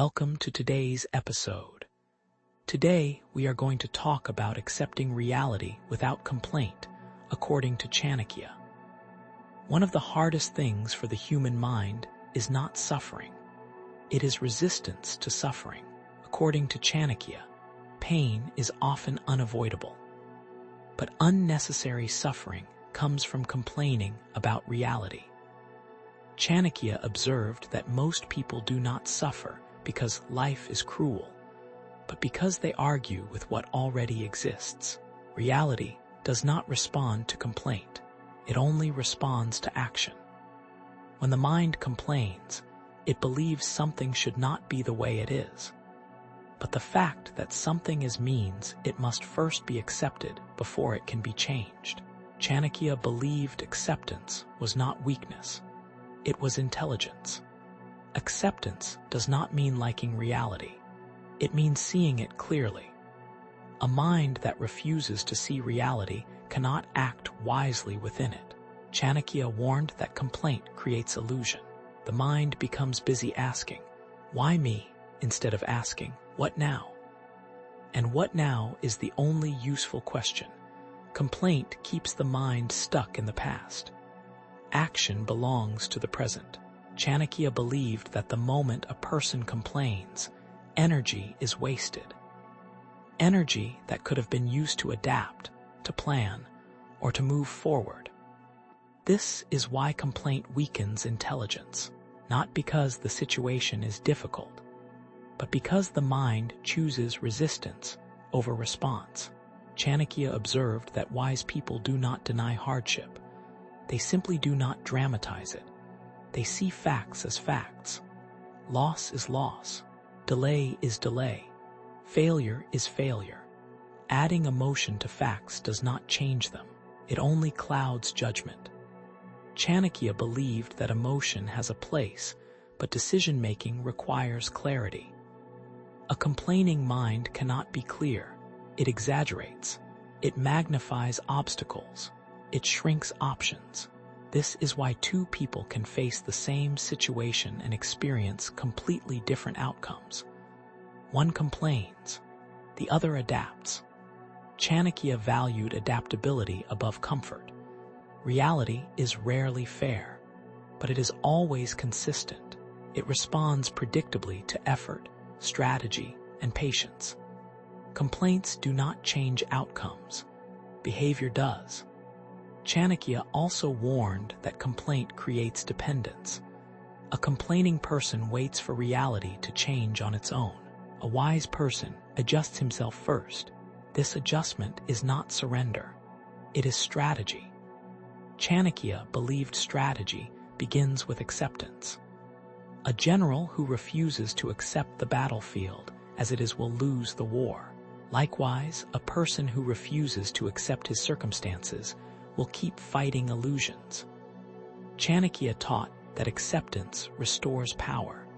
Welcome to today's episode. Today, we are going to talk about accepting reality without complaint, according to Chanakya. One of the hardest things for the human mind is not suffering. It is resistance to suffering. According to Chanakya, pain is often unavoidable. But unnecessary suffering comes from complaining about reality. Chanakya observed that most people do not suffer because life is cruel, but because they argue with what already exists. Reality does not respond to complaint. It only responds to action. When the mind complains, it believes something should not be the way it is. But the fact that something is means it must first be accepted before it can be changed. Chanakya believed acceptance was not weakness. It was intelligence. Acceptance does not mean liking reality. It means seeing it clearly. A mind that refuses to see reality cannot act wisely within it. Chanakya warned that complaint creates illusion. The mind becomes busy asking, "Why me?" instead of asking, "What now?" And what now is the only useful question. Complaint keeps the mind stuck in the past. Action belongs to the present. Chanakya believed that the moment a person complains, energy is wasted. Energy that could have been used to adapt, to plan, or to move forward. This is why complaint weakens intelligence, not because the situation is difficult, but because the mind chooses resistance over response. Chanakya observed that wise people do not deny hardship. They simply do not dramatize it. They see facts as facts. Loss is loss. Delay is delay. Failure is failure. Adding emotion to facts does not change them. It only clouds judgment. Chanakya believed that emotion has a place, but decision-making requires clarity. A complaining mind cannot be clear. It exaggerates. It magnifies obstacles. It shrinks options. This is why two people can face the same situation and experience completely different outcomes. One complains, the other adapts. Chanakya valued adaptability above comfort. Reality is rarely fair, but it is always consistent. It responds predictably to effort, strategy, and patience. Complaints do not change outcomes. Behavior does. Chanakya also warned that complaint creates dependence. A complaining person waits for reality to change on its own. A wise person adjusts himself first. This adjustment is not surrender. It is strategy. Chanakya believed strategy begins with acceptance. A general who refuses to accept the battlefield as it is will lose the war. Likewise, a person who refuses to accept his circumstances will keep fighting illusions. Chanakya taught that acceptance restores power.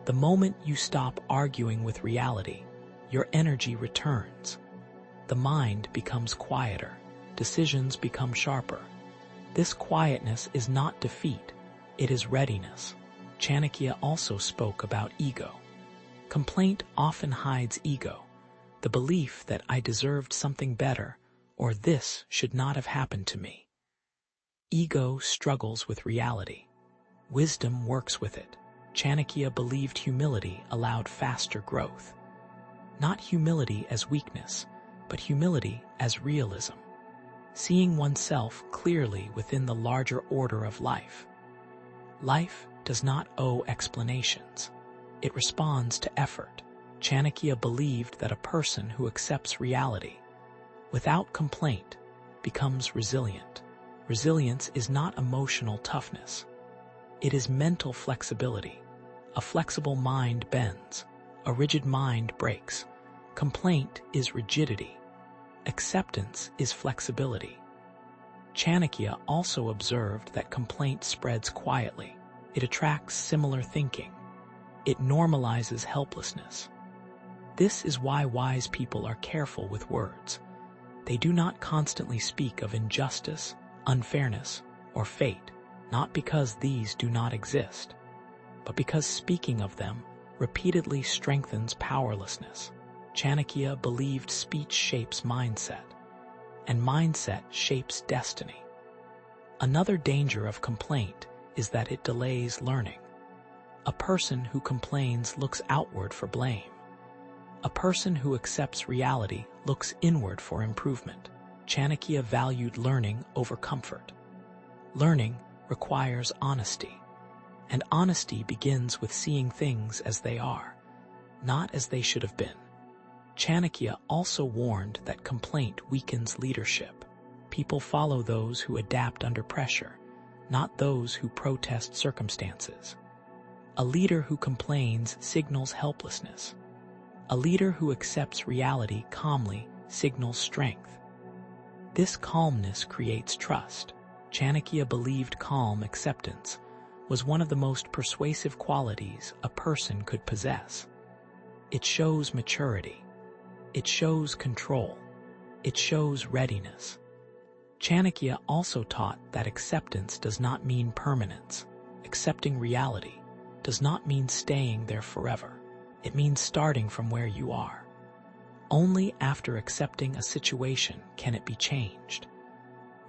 The moment you stop arguing with reality, your energy returns. The mind becomes quieter. Decisions become sharper. This quietness is not defeat, it is readiness. Chanakya also spoke about ego. Complaint often hides ego, the belief that I deserved something better, or this should not have happened to me. Ego struggles with reality. Wisdom works with it. Chanakya believed humility allowed faster growth. Not humility as weakness, but humility as realism. Seeing oneself clearly within the larger order of life. Life does not owe explanations. It responds to effort. Chanakya believed that a person who accepts reality without complaint becomes resilient. Resilience is not emotional toughness. It is mental flexibility. A flexible mind bends. A rigid mind breaks. Complaint is rigidity. Acceptance is flexibility. Chanakya also observed that complaint spreads quietly. It attracts similar thinking. It normalizes helplessness. This is why wise people are careful with words. They do not constantly speak of injustice, unfairness, or fate, not because these do not exist, but because speaking of them repeatedly strengthens powerlessness. Chanakya believed speech shapes mindset, and mindset shapes destiny. Another danger of complaint is that it delays learning. A person who complains looks outward for blame. A person who accepts reality looks inward for improvement. Chanakya valued learning over comfort. Learning requires honesty, and honesty begins with seeing things as they are, not as they should have been. Chanakya also warned that complaint weakens leadership. People follow those who adapt under pressure, not those who protest circumstances. A leader who complains signals helplessness. A leader who accepts reality calmly signals strength. This calmness creates trust. Chanakya believed calm acceptance was one of the most persuasive qualities a person could possess. It shows maturity. It shows control. It shows readiness. Chanakya also taught that acceptance does not mean permanence. Accepting reality does not mean staying there forever. It means starting from where you are. Only after accepting a situation can it be changed.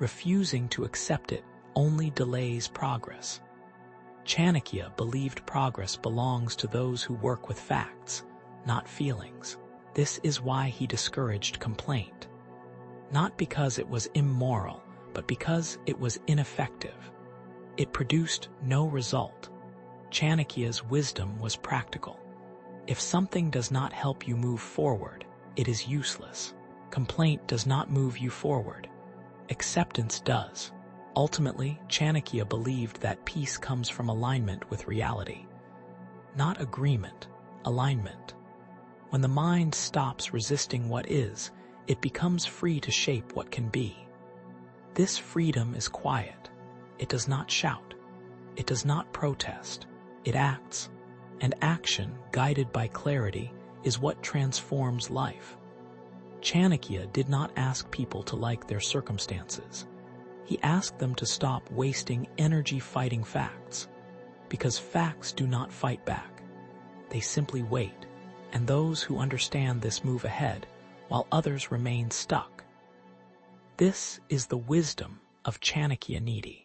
Refusing to accept it only delays progress. Chanakya believed progress belongs to those who work with facts, not feelings. This is why he discouraged complaint. Not because it was immoral, but because it was ineffective. It produced no result. Chanakya's wisdom was practical. If something does not help you move forward, it is useless. Complaint does not move you forward. Acceptance does. Ultimately, Chanakya believed that peace comes from alignment with reality. Not agreement, alignment. When the mind stops resisting what is, it becomes free to shape what can be. This freedom is quiet. It does not shout. It does not protest. It acts. And action, guided by clarity, is what transforms life. Chanakya did not ask people to like their circumstances. He asked them to stop wasting energy fighting facts, because facts do not fight back. They simply wait, and those who understand this move ahead, while others remain stuck. This is the wisdom of Chanakya Niti.